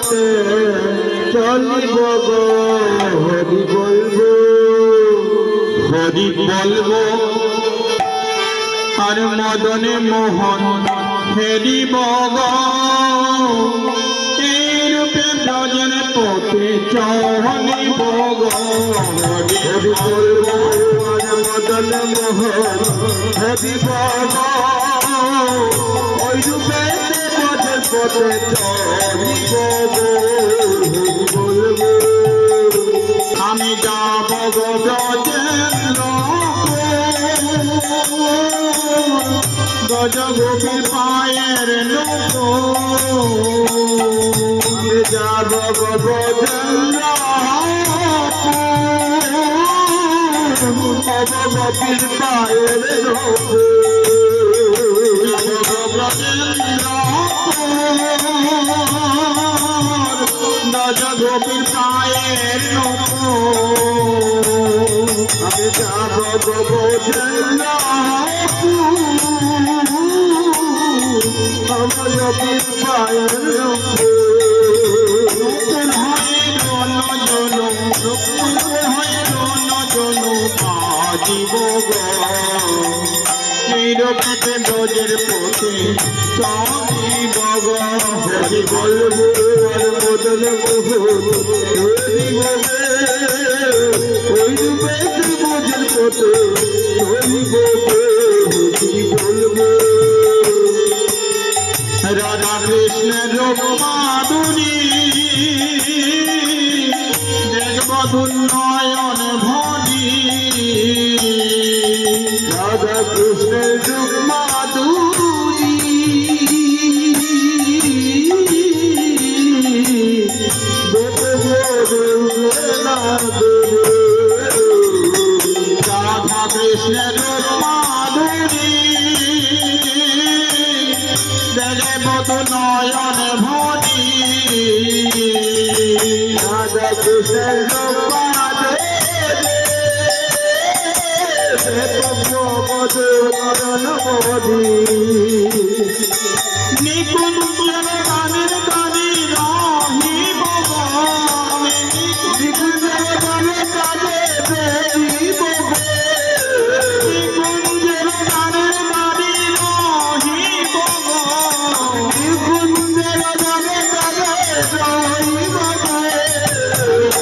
পথে চলিব গো হরি বলবো হরি বলবো আর মদনে মোহন হেরিব গো এই রূপে ব্রজের পথে চলিব গো হরি বলবো আর মদনে মোহন হেরিব গো ওই রূপে ব্রজের পথে চলিব গো হরি বলবো আমি যাব গো ব্রজের গজ গোপীর পায়ের লোক যাব গো ব্রজেন্দ্র গোপীর পায়ের লোক ব্রজেন্দ্র গজ গোপীর পায়ের লোক আমি যাব গো ব্রজেন্দ্র গোপীর পায়ের লোক জীব নিরপিতে ব্রজের পথে চলিব গো হরি বলবো আর মদন মোহন হরিব ওই রূপে ব্রজের পথে চলিব গো হরি বলবো রাধা কৃষ্ণের মাধুরী দেখবধূ নয়ন ভরি রাধা কৃষ্ণের মাধুরী রাধা কৃষ্ণের মাধুরী দেখবধূ নয়ন ভরি রাধা কৃষ্ণের নিকুঞ্জের গানের গানে রহিব নিকুঞ্জের গানে গানে দেব নিকুঞ্জের গানের গানে রহিব নিকুঞ্জের গানে গানে রহিব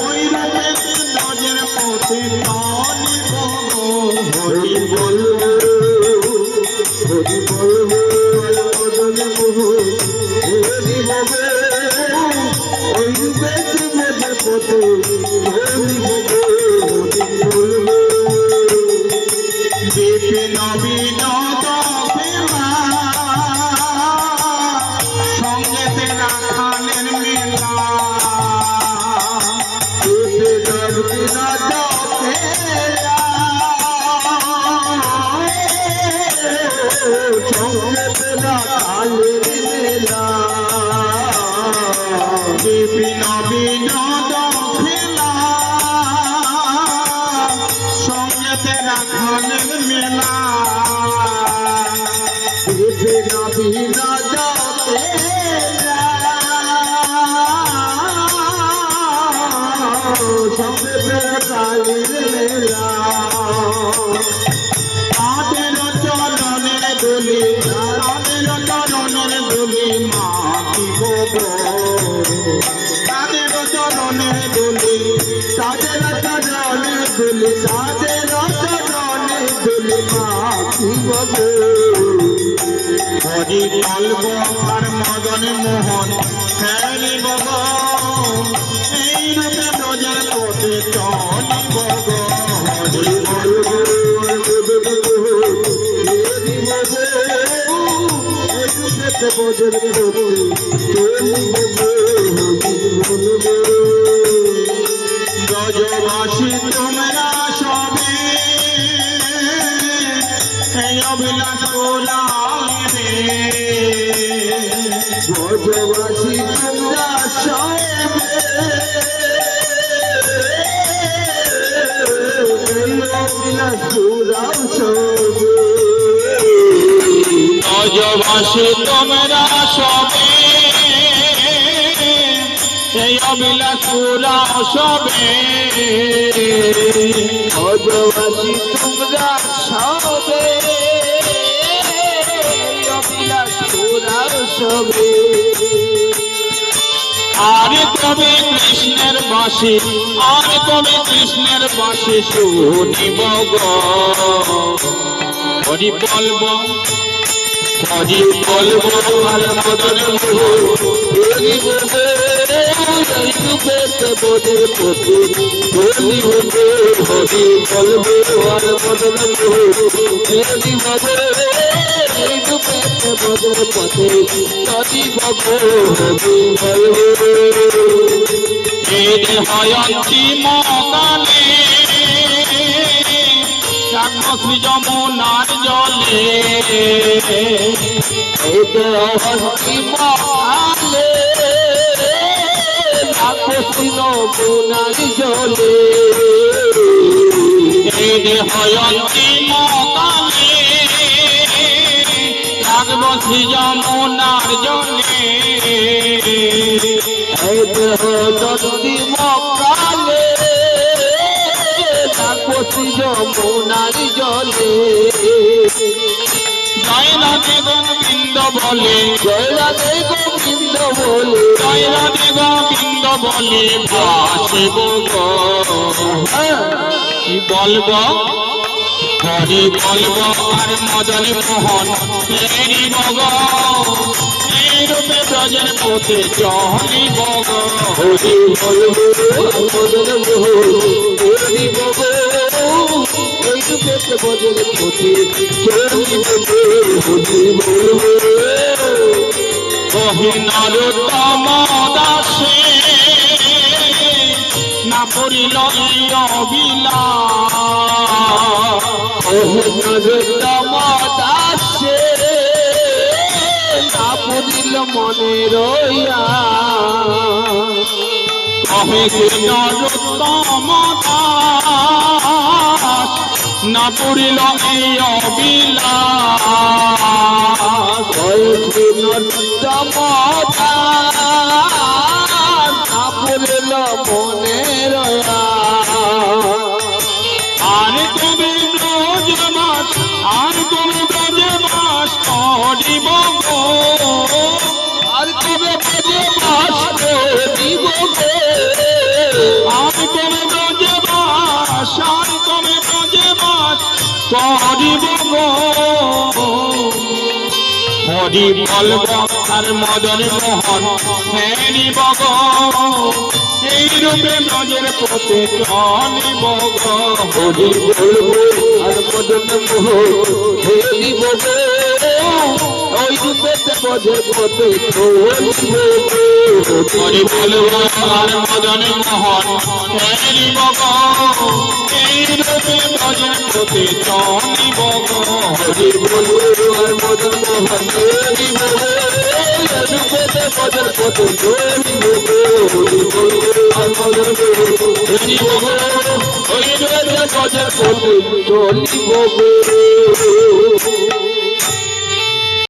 ওই রূপে ব্রজের পথে চলিব হরি বলবো হরি বলবো মদন মোহন হরিব ওই রূপে ব্রজের পথে হরিব হরি বলবো বিপিন বিনোদ সঙ্গেতে রাখালের মেলা বিপিন বিনোদ খেলা সঙ্গেতে রাখালের মেলা বিপিন বিনোদ সঙ্গেতে রাখালের মেলা তাদের চরণের দোলে তাদের চরণের দোলে মাতিব তাদের চরণের দোলে তাদের চরণের দোলে তাদের চরণের দোলে মাতিব হরি বলব আর মদন মোহন খেলিব এই রূপে ব্রজের পথে চলিব হরি বলব ব্রজবাসী তোমরা সবে অভিলাষ ব্রজবাসী তোমরা সবে অভিলাষ ব্রজবাসী তোমরা সবে এই অবিলাস পুরা সবে ব্রজবাসী তোমরা সবে অবিলাস পুরা সবে আর কবে কৃষ্ণের বাঁশি আর কবে কৃষ্ণের বাঁশি শুনিব গো হরি বলব হরি বলব আর মদন হরি বলে এই রূপেতে বোধের পথে হরি বলে হরি বলবে আর মদন হরি বলে এই রূপেতে বোধের পথে হরি বলে হরি বলবে এর হয় অন্তিম কালে শ্রী যমুনার জলে এতে অন্তিমালে রাখছিল গুণারি জলে এর হয় অন্তিম কালে রাখব শ্রী যমুনার জলে এতে অন্তিমালে রাখছিল গুণারি জলে জয় রাধে গোবিন্দ বলে জয় রাধে গোবিন্দ বলে জয় রাধে গোবিন্দ বলে ভাসিব গো কি বলব হরি বলব আর মদন মোহন ফেরিব গো এই রূপে ব্রজের পথে চলিব গো হরি বলবে মদন মোহন হরি বলবে ওই রূপেতে বদলে পথে চলি বলবে হরি বলবে কহে নরোত্তম দাসে না পড়িল এই অবিলাস নরোত্তম দাসে না পুরিল মনে রইয়া কহে সে নরোত্তম দাস না পড়িল এই অবিলাস নরোত্তম না পুরিল মনে রইয়া আর কবে ব্রজবাস আর কবে ব্রজবাস করিব গো আর কবে বাজে বাস দিব গে আর কবে ব্রজবাস আর কবে ব্রজবাস করিব গো হরি বলব আর মদন মোহন ফেরিব গো এই রূপে ব্রজের পথে চলিব গো হরি বলবো আর মদন মোহন হেরি বলবো ওই রূপেতে বজে পথে চলিব হরি বলব আর মদন মোহন ফেরিব গো এই রূপে ব্রজের পথে চলিব গো হরি বলবো আর মদন মোহন হেরি বলবো রূপেতে বজে পথে চলিব হরি বলবো আর মদন মোহন হেরি বলবো ওই রূপেতে বজে পথে চলিব